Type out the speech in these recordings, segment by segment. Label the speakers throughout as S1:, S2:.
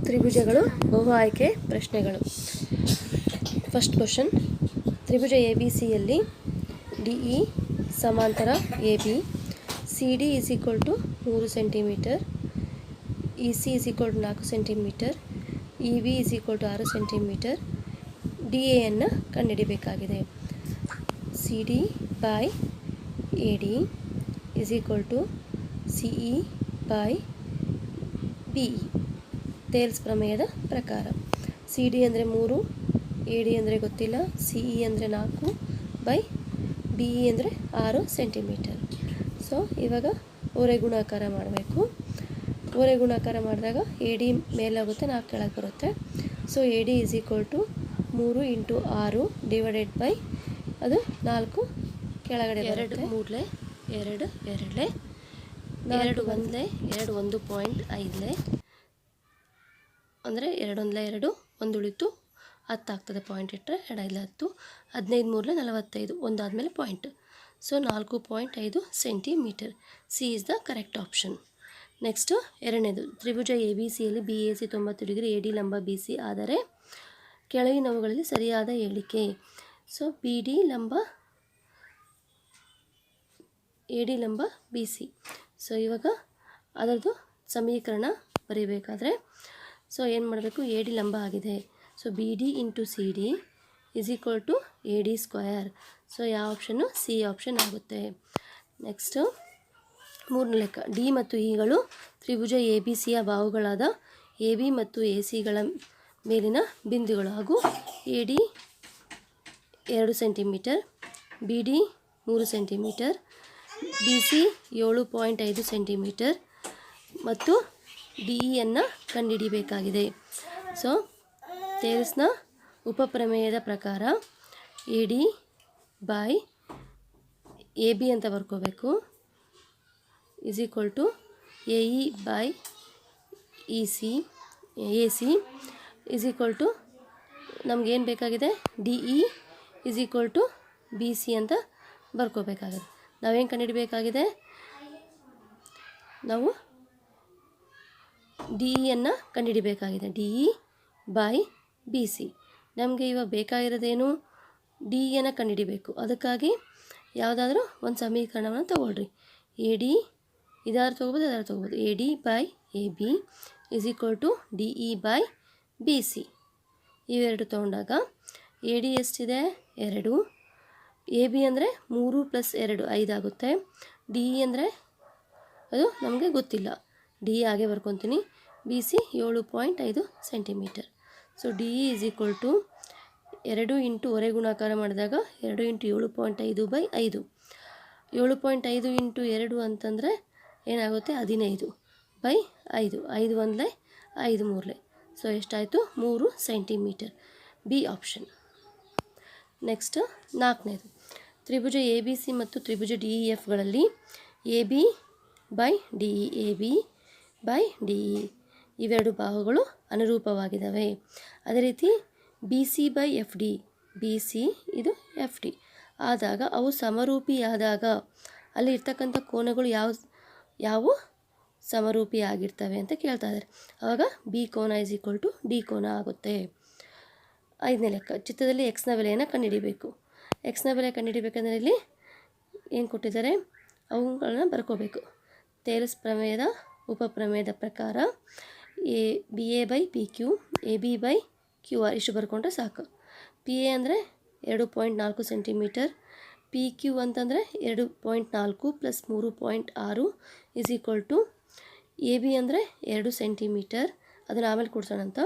S1: ತ್ರಿಭುಜಗಳು ಬಹು ಆಯ್ಕೆ ಪ್ರಶ್ನೆಗಳು. ಫಸ್ಟ್ ಕ್ವಶನ್, ತ್ರಿಭುಜ ಎ ಬಿ ಸಿಯಲ್ಲಿ ಡಿ ಇ ಸಮಾಂತರ A B, C D is equal to 3 centimetre, E C is equal to 4 centimetre, E B is equal to 6 centimetre, D ಎಯನ್ನು ಕಂಡುಹಿಡಿಯಬೇಕಾಗಿದೆ. C D by A D is equal to C E by B E. Thales ಪ್ರಮೇಯದ ಪ್ರಕಾರ C D ಅಂದರೆ 3, A D ಅಂದರೆ ಗೊತ್ತಿಲ್ಲ, C E ಅಂದರೆ 4 by B E ಅಂದರೆ 6 centimetre. So ಇವಾಗ ಓರೆ ಗುಣಾಕಾರ ಮಾಡಬೇಕು. ಓರೆ ಗುಣಾಕಾರ ಮಾಡಿದಾಗ ಎ ಡಿ ಮೇಲಾಗುತ್ತೆ, 4 ಕೆಳಗೆ ಬರುತ್ತೆ. So A D is equal to 3 into 6 divided by ಅದು 4 ಕೆಳಗಡೆ ಬರುತ್ತೆ. 2 3 2 2 2 1 2 1.5 ಅಂದರೆ 2 1 2 1 ಉಳಿತು 10 ಆಗ್ತದೆ. ಪಾಯಿಂಟ್ ಇಟ್ಟರೆ 2 5 10, 15 3 45, ಒಂದಾದಮೇಲೆ point. So 4.5 centimetre. C is the correct option. Next ಎರಡನೇದು, ತ್ರಿಭುಜ ಎ ಬಿ ಸಿಯಲ್ಲಿ B A C 90 degree, A D ಲಂಬ ಬಿ ಸಿ ಆದರೆ ಕೆಳಗಿನವುಗಳಲ್ಲಿ ಸರಿಯಾದ ಹೇಳಿಕೆ. ಸೊ ಬಿ ಡಿ ಲಂಬ ಎ ಡಿ ಲಂಬ ಬಿ ಸಿ. ಸೊ ಇವಾಗ ಅದರದ್ದು ಸಮೀಕರಣ ಬರೀಬೇಕಾದ್ರೆ ಸೊ ಏನು ಮಾಡಬೇಕು, ಎ ಡಿ ಲಂಬ ಆಗಿದೆ. So B D into C D is equal to A D square. So ಯಾವ ಆಪ್ಷನ್ನು? ಸಿ ಆಪ್ಷನ್ ಆಗುತ್ತೆ. ನೆಕ್ಸ್ಟು ಮೂರನೇ ಲೆಕ್ಕ, ಡಿ ಮತ್ತು ಇಗಳು ತ್ರಿಭುಜ ಎ ಬಿ ಸಿಯ ಬಾಹುಗಳಾದ ಎ ಬಿ ಮತ್ತು ಎ ಸಿಗಳ ಮೇಲಿನ ಬಿಂದುಗಳು ಹಾಗೂ A D 2 centimetre, B D 3 centimetre, B C 7.5 centimetre ಮತ್ತು ಡಿ ಇಯನ್ನು ಕಂಡುಹಿಡಿಯಬೇಕಾಗಿದೆ. ಸೊ ಥೇಲ್ಸ್ನ ಉಪಪ್ರಮೇಯದ ಪ್ರಕಾರ A D by A B ಅಂತ ಬರ್ಕೋಬೇಕು is equal to A E by E C A C is equal to ನಮಗೇನು ಬೇಕಾಗಿದೆ, D E is equal to B C ಅಂತ ಬರ್ಕೋಬೇಕಾಗಿದೆ. ನಾವೇನು ಕಂಡುಹಿಡಬೇಕಾಗಿದೆ, ನಾವು ಡಿ ಇಯನ್ನು ಕಂಡುಹಿಡಬೇಕಾಗಿದೆ. D E by B C. ನಮಗೆ ಇವಾಗ ಬೇಕಾಗಿರೋದೇನು, ಡಿ ಇಯನ್ನು ಕಂಡುಹಿಡಿಬೇಕು. ಅದಕ್ಕಾಗಿ ಯಾವುದಾದ್ರೂ ಒಂದು ಸಮೀಕರಣವನ್ನು ತಗೊಳ್ರಿ. ಎ ಡಿ ಇದಾರು ತೊಗೋಬೋದು, ಅದಾರು ತೊಗೋಬೋದು. A D by A B is equal to D E by B C. ಇವೆರಡು ತೊಗೊಂಡಾಗ ಎ ಡಿ ಎಷ್ಟಿದೆ, 2, ಎ ಬಿ ಅಂದರೆ 3 + 2 5 ಆಗುತ್ತೆ. ಡಿ ಇ ಅಂದರೆ ಅದು ನಮಗೆ ಗೊತ್ತಿಲ್ಲ, ಡಿ ಇ ಹಾಗೆ ಬರ್ಕೊತೀನಿ. B C 7.5 centimetre. So D E is equal to 2 into ಹೊರೆ ಗುಣಾಕಾರ ಮಾಡಿದಾಗ 2 ಇಂಟು 7.5 ಬೈ 5. 7.5 ಇಂಟು 2 ಅಂತಂದರೆ ಏನಾಗುತ್ತೆ, 15 ಬೈ 5. 5 1 5 3. ಸೊ ಎಷ್ಟಾಯಿತು, 3 ಸೆಂಟಿಮೀಟರ್. B option. ನೆಕ್ಸ್ಟ್ ನಾಲ್ಕನೇದು, ತ್ರಿಭುಜ ಎ ಬಿ ಸಿ ಮತ್ತು ತ್ರಿಭುಜ ಡಿ ಇ ಎಫ್ಗಳಲ್ಲಿ A B by D E, A B by D E ಇವೆರಡು ಬಾಹುಗಳು ಅನುರೂಪವಾಗಿದ್ದಾವೆ. ಅದೇ ರೀತಿ B C by F D, B C ಇದು ಎಫ್ ಡಿ ಆದಾಗ ಅವು ಸಮರೂಪಿಯಾದಾಗ ಅಲ್ಲಿ ಇರ್ತಕ್ಕಂಥ ಕೋನಗಳು ಯಾವ ಸಮರೂಪಿಯಾಗಿರ್ತವೆ ಅಂತ ಕೇಳ್ತಾ ಇದ್ದಾರೆ. ಆವಾಗ ಬಿ ಕೋನ ಇಸ್ ಈಕ್ವಲ್ ಟು ಡಿ ಕೋನ ಆಗುತ್ತೆ. ಐದನೇ ಲೆಕ್ಕ, ಚಿತ್ರದಲ್ಲಿ ಎಕ್ಸ್ನ ಬೆಲೆಯನ್ನು ಕಂಡುಹಿಡಿಬೇಕು. ಎಕ್ಸ್ನ ಬೆಲೆ ಕಂಡುಹಿಡಿಬೇಕಂದ್ರೆ ಇಲ್ಲಿ ಏನು ಕೊಟ್ಟಿದ್ದಾರೆ, ಅವುಗಳನ್ನ ಬರ್ಕೋಬೇಕು. ಥೇಲ್ಸ್ ಪ್ರಮೇಯದ ಉಪಪ್ರಮೇಯದ ಪ್ರಕಾರ B A by P Q, A B by Q R ಇಷ್ಟು ಬರ್ಕೊಂಡ್ರೆ ಸಾಕು. ಪಿ ಎ ಅಂದರೆ 2.4 ಸೆಂಟಿಮೀಟರ್, ಪಿ ಕ್ಯೂ ಅಂತಂದರೆ 2.4 + 3.6 is equal to A B ಅಂದರೆ 2 ಸೆಂಟಿಮೀಟರ್, ಅದನ್ನು ಆಮೇಲೆ ಕೊಡ್ಸೋಣಂತ,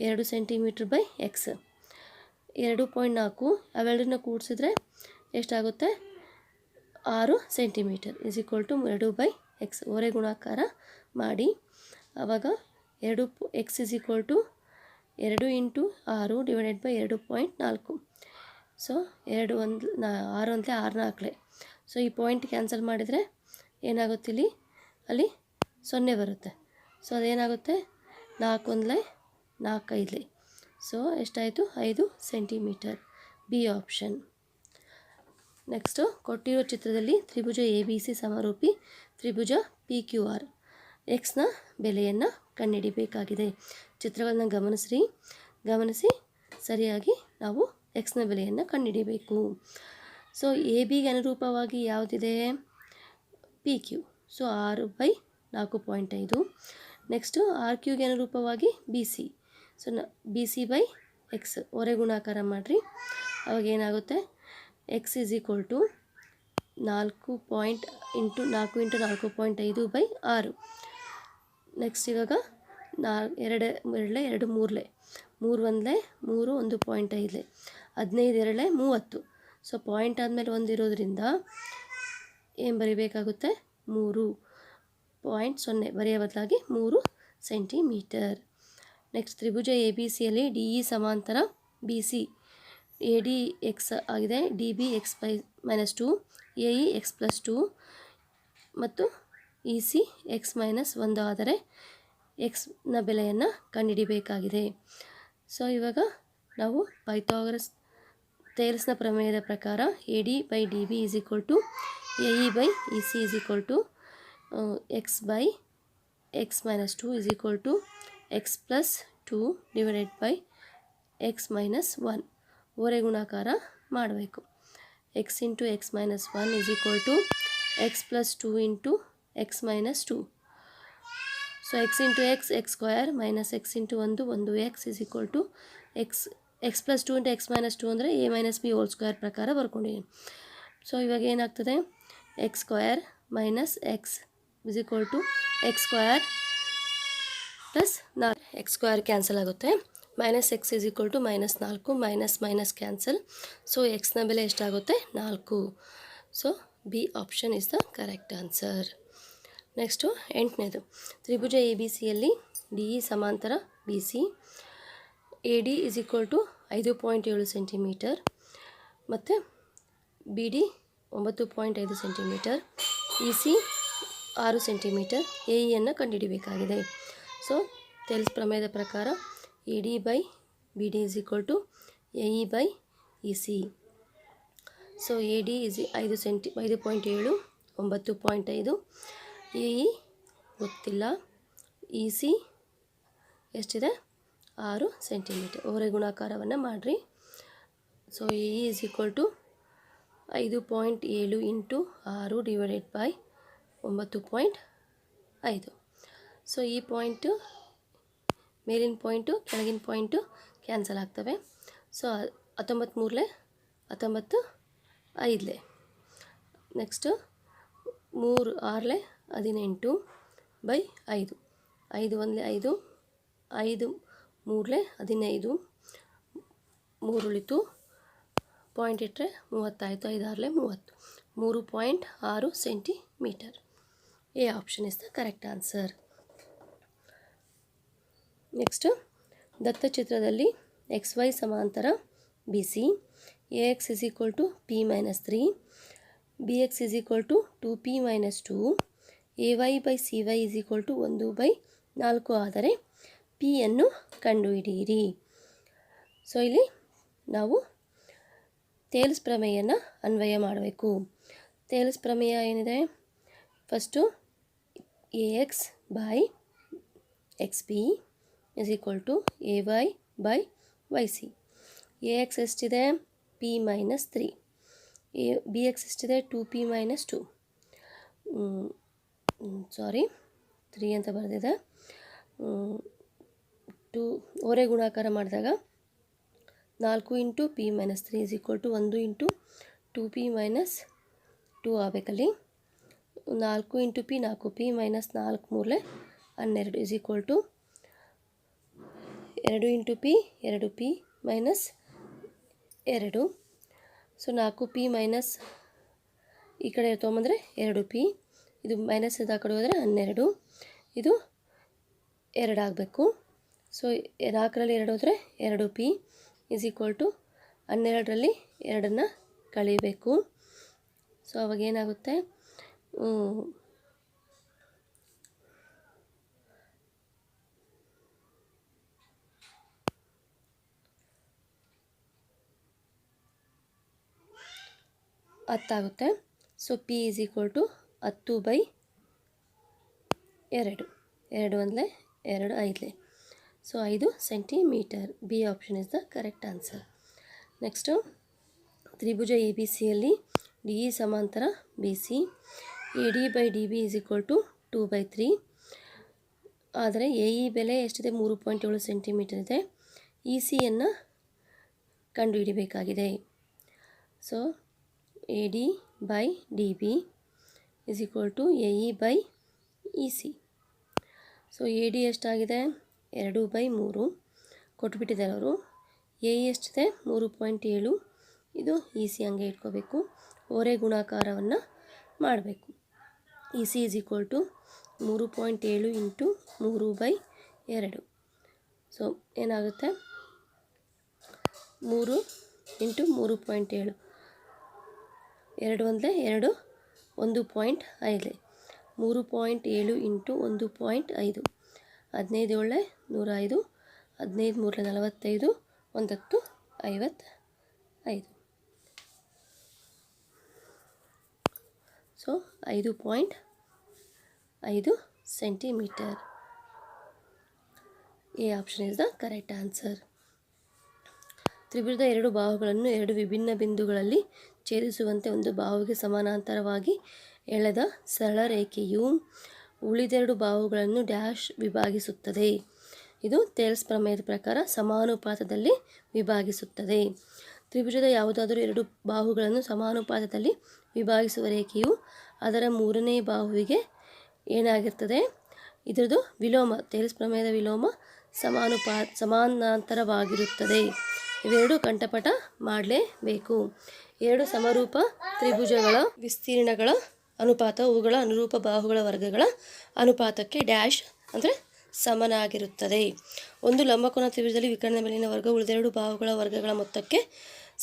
S1: 2 ಸೆಂಟಿಮೀಟ್ರ್ ಬೈ ಎಕ್ಸ್ 2.4 ಅವೆರಡನ್ನ ಕೂಡಿಸಿದ್ರೆ ಎಷ್ಟಾಗುತ್ತೆ, 6 centimetre is equal to 2 by X. ಓರೆ ಗುಣಾಕಾರ ಮಾಡಿ ಆವಾಗ X is equal to 2 into 6 divided by 2.4. So 2 1 6 ಅಂದರೆ 6 4. ಸೊ ಈ ಪಾಯಿಂಟ್ ಕ್ಯಾನ್ಸಲ್ ಮಾಡಿದರೆ ಏನಾಗುತ್ತೆ, ಅಲ್ಲಿ 0 ಬರುತ್ತೆ. ಸೊ ಅದೇನಾಗುತ್ತೆ, 4 1 4 5. ಸೊ ಎಷ್ಟಾಯಿತು, 5 ಸೆಂಟಿಮೀಟರ್. B option. ನೆಕ್ಸ್ಟು ಕೊಟ್ಟಿರೋ ಚಿತ್ರದಲ್ಲಿ ತ್ರಿಭುಜ ಎ ಬಿ ಸಿ ಸಮರೂಪಿ ತ್ರಿಭುಜ ಪಿ ಕ್ಯೂ ಆರ್ ಎಕ್ಸ್ನ ಬೆಲೆಯನ್ನು ಕಂಡುಹಿಡಿಬೇಕಾಗಿದೆ. ಚಿತ್ರಗಳನ್ನು ಗಮನಿಸಿ ಸರಿಯಾಗಿ ನಾವು ಎಕ್ಸ್ನ ಬೆಲೆಯನ್ನು ಕಂಡುಹಿಡಿಬೇಕು. ಸೊ ಎ ಬಿಗೆ ಅನುರೂಪವಾಗಿ ಯಾವುದಿದೆ? P Q. So 6/4.5. Next R ಕ್ಯೂಗೆ ಅನುರೂಪವಾಗಿ B C. So B C by X ಹೊರೆ ಗುಣಾಕಾರ ಮಾಡಿರಿ. ಅವಾಗ ಏನಾಗುತ್ತೆ? X is equal to 4 × 4.5/6. Next ಇವಾಗ 2 2 3 3 1 3 1.5 15 2 30. ಸೊ ಪಾಯಿಂಟ್ ಆದಮೇಲೆ ಒಂದಿರೋದ್ರಿಂದ ಏನು ಬರೀಬೇಕಾಗುತ್ತೆ? 3.0 ಬರೆಯೋ ಬದಲಾಗಿ 3 ಸೆಂಟಿಮೀಟರ್. ನೆಕ್ಸ್ಟ್ ತ್ರಿಭುಜ ಎ ಬಿ ಸಿಯಲ್ಲಿ ಡಿ ಇ ಸಮಾಂತರ B C A D X ಆಗಿದೆ, D B X -2, A E X +2 ಮತ್ತು ಇ ಸಿ ಎಕ್ಸ್ -1 ಆದರೆ ಎಕ್ಸ್ನ ಬೆಲೆಯನ್ನು ಕಂಡುಹಿಡಿಬೇಕಾಗಿದೆ. ಸೊ ಇವಾಗ ನಾವು ಥೇಲ್ಸ್ನ ಪ್ರಮೇಯದ ಪ್ರಕಾರ A D by D B is equal to A E by E C is equal to x by x -2 is equal to x +2 divided by x -1 ಹೊರೆ ಗುಣಾಕಾರ ಮಾಡಬೇಕು. X into x -1 is equal to x +2 into x -2. So x into x square minus x into 1 x is equal to x +2 into x -2 ಅಂದರೆ A - B whole square ಪ್ರಕಾರ ಬರ್ಕೊಂಡಿದ್ದೀನಿ. So ಇವಾಗ ಏನಾಗ್ತದೆ? X square minus X is equal to X square plus 4. X square cancel ಆಗುತ್ತೆ. Minus X is equal to -4 minus cancel. So ಎಕ್ಸ್ನ ಬೆಲೆ ಎಷ್ಟಾಗುತ್ತೆ? 4. So B option is the correct answer. Next 8ನೇದು ತ್ರಿಭುಜ A B ಸಿಯಲ್ಲಿ D E ಸಮಾಂತರ B C A D is equal to 5.7 centimetre ಮತ್ತು B D 9.5 centimetre, E C 6 centimetre, A ಇಯನ್ನು ಕಂಡುಹಿಡಿಯಬೇಕಾಗಿದೆ. ಸೊ ಥೇಲ್ಸ್ ಪ್ರಮೇಯದ ಪ್ರಕಾರ A D by B D is equal to A E by E C. So A D is 5.7 9.5, A E ಗೊತ್ತಿಲ್ಲ, E C ಎಷ್ಟಿದೆ? 6 centimetre. ಹೊರೆ ಗುಣಾಕಾರವನ್ನು ಮಾಡಿರಿ. So A E is equal to 5.7 into 6 divided by 9.5. So ಈ point ಮೇಲಿನ point ಕೆಳಗಿನ point cancel ಆಗ್ತವೆ. So 19 19 5. Next 3 6 18 by 5 5 1 5 5 3 15 3 ಉಳಿತು, ಪಾಯಿಂಟ್ ಇಟ್ಟರೆ 30 ಆಯಿತು. 5 6 30 3.6 centimetre. A option is the correct answer. Next ದತ್ತಚಿತ್ರದಲ್ಲಿ ಎಕ್ಸ್ ವೈ ಸಮಾಂತರ B C A X is equal to P -3, B X is equal to 2p - 2, A Y by C Y is equal to 1/4 ಆದರೆ P ಯನ್ನು ಕಂಡುಹಿಡಿಯಿರಿ. So ಇಲ್ಲಿ ನಾವು Thales ಪ್ರಮೇಯನ ಅನ್ವಯ ಮಾಡಬೇಕು. ಥೇಲ್ಸ್ ಪ್ರಮೇಯ ಏನಿದೆ? First A X by X P is equal to A Y by Y C. A X ಎಷ್ಟಿದೆ? ಪಿ -3. ಬಿ ಎಕ್ಸ್ ಎಷ್ಟಿದೆ? 2p - 2. ಸಾರಿ 3 ಅಂತ ಬರೆದಿದೆ. 2 ಹೊರೆ ಗುಣಾಕಾರ ಮಾಡಿದಾಗ 4 into p - 3 is equal to 1 into 2p - 2 ಆಗಬೇಕಲ್ಲಿ. 4 into P 4p - 4 3 12 is equal to 2 into P 2p - 2. So 4p minus ಈ ಕಡೆ ತೊಗೊಂಬಂದರೆ 2p, ಇದು ಮೈನಸ್ ಇದು ಆ ಕಡೆ ಹೋದರೆ 12, ಇದು 2 ಆಗಬೇಕು. ಸೊ 4ರಲ್ಲಿ 2 ಹೋದರೆ 2p ಇಸ್ ಈಕ್ವಲ್ ಟು 12ರಲ್ಲಿ 2ನ್ನು ಕಳಿಬೇಕು. ಸೊ ಅವಾಗ ಏನಾಗುತ್ತೆ? 10 so P is equal to 10/2 2 1 2 5 so 5 centimetre. B option is the correct answer. Next ತ್ರಿಭುಜ ಎ ಬಿ ಸಿಯಲ್ಲಿ ಡಿ ಇ ಸಮಾಂತರ B C, A D by D B is equal to 2/3. ಆದರೆ A E ಬೆಲೆ ಎಷ್ಟಿದೆ? 3.7 centimetre ಇದೆ. E ಸಿಯನ್ನು ಕಂಡುಹಿಡಿಬೇಕಾಗಿದೆ. So A D by D B is equal to A E by E C. So A D ಎಷ್ಟಾಗಿದೆ? 2/3 ಕೊಟ್ಬಿಟ್ಟಿದ್ದಾರೆ ಅವರು. A E ಎಷ್ಟಿದೆ? 3.7. ಇದು ಇ ಸಿ ಹಂಗೆ ಇಟ್ಕೋಬೇಕು. ಓರೆ ಗುಣಾಕಾರವನ್ನು ಮಾಡಬೇಕು. E C is equal to 3.7 into 3/2. So ಏನಾಗುತ್ತೆ? 3 into 3.7 2 1 2 1.5 3.7 into 1.5 15 7 105 15 3 45 1 55. So 5.5 centimetre. A option is the correct answer. ತ್ರಿಭುಜದ 2 ಬಾಹುಗಳನ್ನು 2 ವಿಭಿನ್ನ ಬಿಂದುಗಳಲ್ಲಿ ಛೇದಿಸುವಂತೆ ಒಂದು ಬಾಹುವಿಗೆ ಸಮಾನಾಂತರವಾಗಿ ಎಳೆದ ಸರಳ ರೇಖೆಯು ಉಳಿದೆರಡು ಬಾಹುಗಳನ್ನು ಡ್ಯಾಶ್ ವಿಭಾಗಿಸುತ್ತದೆ. ಇದು ಥೇಲ್ಸ್ ಪ್ರಮೇಯದ ಪ್ರಕಾರ ಸಮಾನುಪಾತದಲ್ಲಿ ವಿಭಾಗಿಸುತ್ತದೆ. ತ್ರಿಭುಜದ ಯಾವುದಾದರೂ 2 ಬಾಹುಗಳನ್ನು ಸಮಾನುಪಾತದಲ್ಲಿ ವಿಭಾಗಿಸುವ ರೇಖೆಯು ಅದರ ಮೂರನೇ ಬಾಹುವಿಗೆ ಏನಾಗಿರ್ತದೆ? ಇದರದ್ದು ವಿಲೋಮ, ಥೇಲ್ಸ್ ಪ್ರಮೇಯದ ವಿಲೋಮ ಸಮಾನಾಂತರವಾಗಿರುತ್ತದೆ. ಇವೆರಡು ಕಂಠಪಾಠ ಮಾಡಲೇಬೇಕು. 2 ಸಮರೂಪ ತ್ರಿಭುಜಗಳ ವಿಸ್ತೀರ್ಣಗಳ ಅನುಪಾತ ಅವುಗಳ ಅನುರೂಪ ಬಾಹುಗಳ ವರ್ಗಗಳ ಅನುಪಾತಕ್ಕೆ ಡ್ಯಾಶ್ ಅಂದರೆ ಸಮನಾಗಿರುತ್ತದೆ. ಒಂದು ಲಂಬಕೋನ ತ್ರಿಭುಜದಲ್ಲಿ ವಿಕರ್ಣದ ಮೇಲಿನ ವರ್ಗ ಉಳಿದೆರಡು ಬಾಹುಗಳ ವರ್ಗಗಳ ಮೊತ್ತಕ್ಕೆ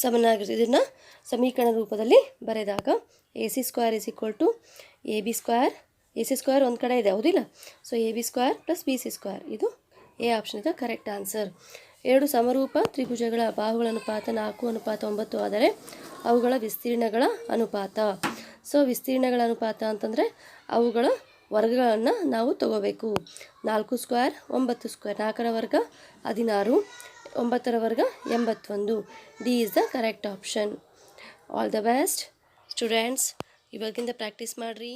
S1: ಸಮನಾಗಿರುತ್ತದೆ. ಇದನ್ನು ಸಮೀಕರಣ ರೂಪದಲ್ಲಿ ಬರೆದಾಗ A C square is equal to A B square. A C square ಒಂದು ಕಡೆ ಇದೆ, ಹೌದಿಲ್ಲ? So A B square plus B C square. ಇದು ಎ ಆಪ್ಷನ್ ಇದೆ ಕರೆಕ್ಟ್ ಆನ್ಸರ್. 2 ಸಮರೂಪ ತ್ರಿಭುಜಗಳ ಬಾಹುಗಳ ಅನುಪಾತ 4:9 ಆದರೆ ಅವುಗಳ ವಿಸ್ತೀರ್ಣಗಳ ಅನುಪಾತ. ಸೊ ವಿಸ್ತೀರ್ಣಗಳ ಅನುಪಾತ ಅಂತಂದರೆ ಅವುಗಳ ವರ್ಗಗಳನ್ನು ನಾವು ತಗೋಬೇಕು. 4 ಸ್ಕ್ವೇರ್ 9 ಸ್ಕ್ವೇರ್, 4ರ ವರ್ಗ 16, 9ರ ವರ್ಗ 81. D is the correct option. All the best students. ಇವಾಗಿಂದ ಪ್ರಾಕ್ಟೀಸ್ ಮಾಡಿರಿ.